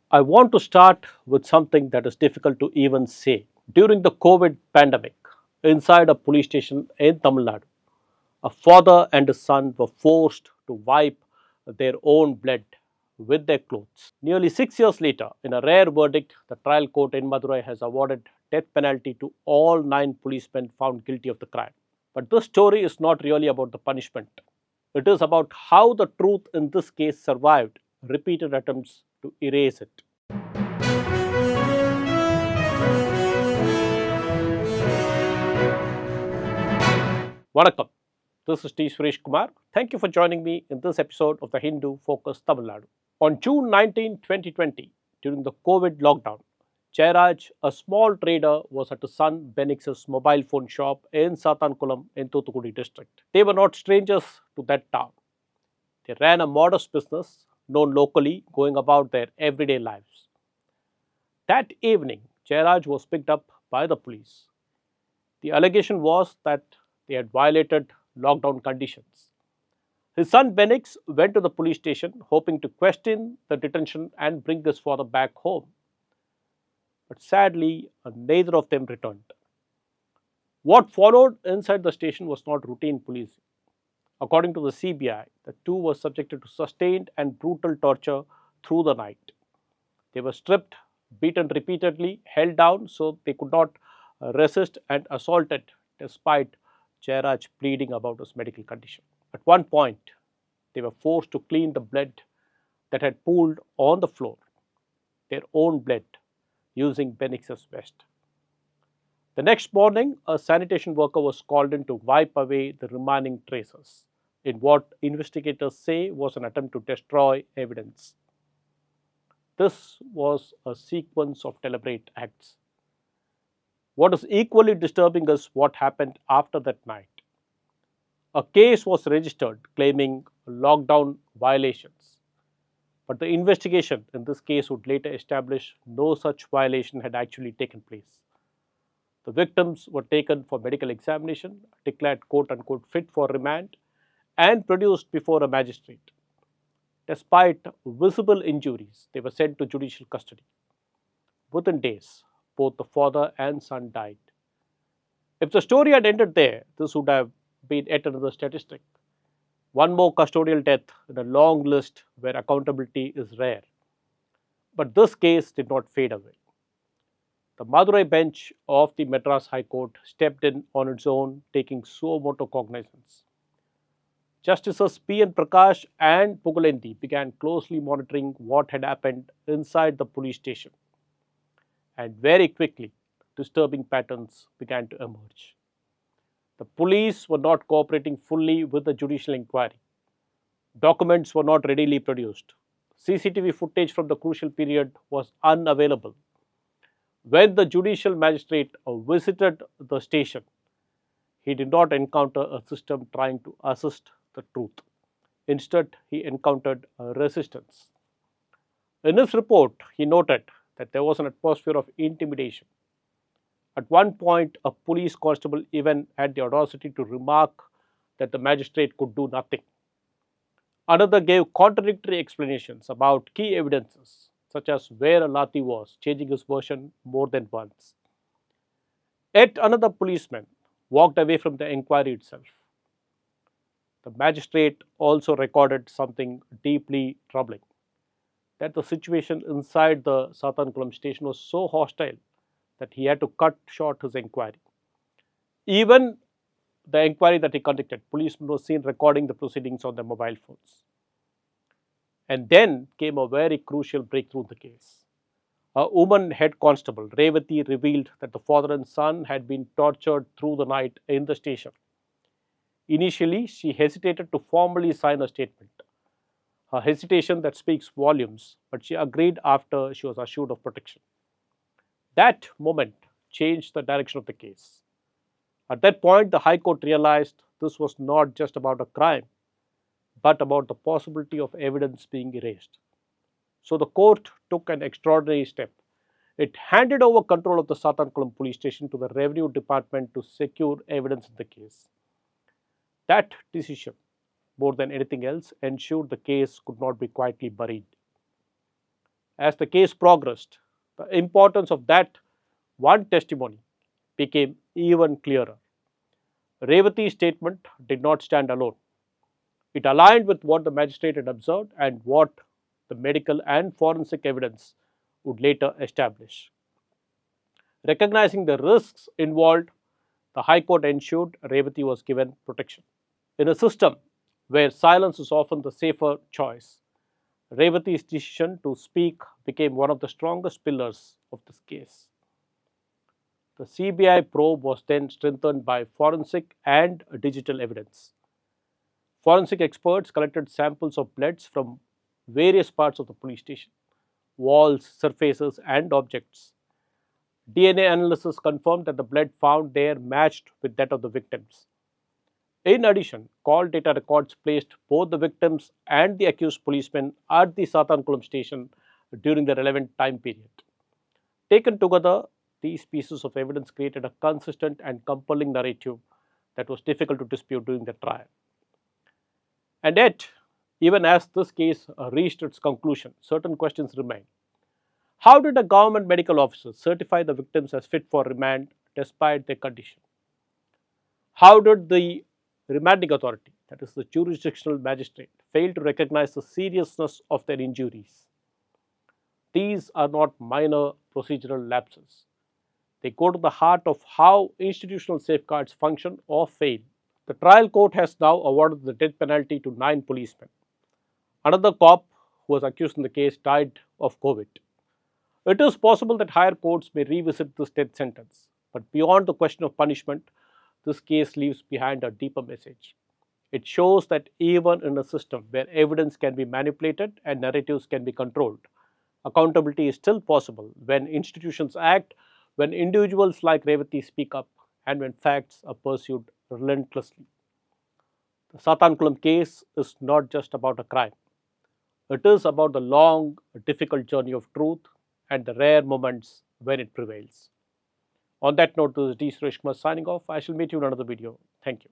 I want to start with something that is difficult to even say. During the COVID pandemic, inside a police station in Tamil Nadu, a father and his son were forced to wipe their own blood with their clothes. Nearly 6 years later, in a rare verdict, the trial court in Madurai has awarded death penalty to all 9 policemen found guilty of the crime. But this story is not really about the punishment. It is about how the truth in this case survived repeated attempts to erase it. Vanakkam. This is T. Suresh Kumar. Thank you for joining me in this episode of the Hindu Focus Tamil Nadu. On June 19, 2020, during the COVID lockdown, Jayaraj, a small trader, was at his son Benicks' mobile phone shop in Sattankulam in Thoothukudi district. They were not strangers to that town. They ran a modest business, known locally, going about their everyday lives. That evening, Jayaraj was picked up by the police. The allegation was that they had violated lockdown conditions. His son Benicks went to the police station hoping to question the detention and bring his father back home. But sadly, neither of them returned. What followed inside the station was not routine policing. According to the CBI, the two were subjected to sustained and brutal torture through the night. They were stripped, beaten repeatedly, held down so they could not resist, and assaulted despite Jayaraj pleading about his medical condition. At one point, they were forced to clean the blood that had pooled on the floor, their own blood, using Benicks' vest. The next morning, a sanitation worker was called in to wipe away the remaining traces in what investigators say was an attempt to destroy evidence. This was a sequence of deliberate acts. What is equally disturbing is what happened after that night. A case was registered claiming lockdown violations, but the investigation in this case would later establish no such violation had actually taken place. The victims were taken for medical examination, declared quote unquote fit for remand, and produced before a magistrate. Despite visible injuries, they were sent to judicial custody. Within days, both the father and son died. If the story had ended there, this would have been yet another statistic. One more custodial death in a long list where accountability is rare. But this case did not fade away. The Madurai bench of the Madras High Court stepped in on its own, taking suo motu cognizance. Justices P. N. Prakash and Pugulendi began closely monitoring what had happened inside the police station. And very quickly, disturbing patterns began to emerge. The police were not cooperating fully with the judicial inquiry. Documents were not readily produced. CCTV footage from the crucial period was unavailable. When the judicial magistrate visited the station, he did not encounter a system trying to assist the truth. Instead, he encountered resistance. In his report, he noted that there was an atmosphere of intimidation. At one point, a police constable even had the audacity to remark that the magistrate could do nothing. Another gave contradictory explanations about key evidences, such as where a lathi was, changing his version more than once. Yet another policeman walked away from the inquiry itself. The magistrate also recorded something deeply troubling, that the situation inside the Sathankulam station was so hostile that he had to cut short his inquiry. Even the inquiry that he conducted, policemen were seen recording the proceedings on their mobile phones. And then came a very crucial breakthrough in the case. A woman head constable, Revati, revealed that the father and son had been tortured through the night in the station. Initially, she hesitated to formally sign a statement, a hesitation that speaks volumes, but she agreed after she was assured of protection. That moment changed the direction of the case. At that point, the High Court realized this was not just about a crime, but about the possibility of evidence being erased. So the court took an extraordinary step. It handed over control of the Sathankulam police station to the revenue department to secure evidence in the case. That decision, more than anything else, ensured the case could not be quietly buried. As the case progressed, the importance of that one testimony became even clearer. Revati's statement did not stand alone. It aligned with what the magistrate had observed and what the medical and forensic evidence would later establish. Recognizing the risks involved, the High Court ensured Revati was given protection. In a system where silence is often the safer choice, Revati's decision to speak became one of the strongest pillars of this case. The CBI probe was then strengthened by forensic and digital evidence. Forensic experts collected samples of blood from various parts of the police station, walls, surfaces, and objects. DNA analysis confirmed that the blood found there matched with that of the victims. In addition, call data records placed both the victims and the accused policemen at the Sathankulam station during the relevant time period. Taken together, these pieces of evidence created a consistent and compelling narrative that was difficult to dispute during the trial. And yet, even as this case reached its conclusion, certain questions remain. How did a government medical officer certify the victims as fit for remand despite their condition? How did the remanding authority, that is the jurisdictional magistrate, fail to recognize the seriousness of their injuries? These are not minor procedural lapses. They go to the heart of how institutional safeguards function or fail. The trial court has now awarded the death penalty to 9 policemen. Another cop who was accused in the case died of COVID. It is possible that higher courts may revisit this death sentence, but beyond the question of punishment, this case leaves behind a deeper message. It shows that even in a system where evidence can be manipulated and narratives can be controlled, accountability is still possible when institutions act, when individuals like Revati speak up, and when facts are pursued relentlessly. The Sathankulam case is not just about a crime. It is about the long, difficult journey of truth and the rare moments when it prevails. On that note, this is D. Suresh Kumar signing off. I shall meet you in another video. Thank you.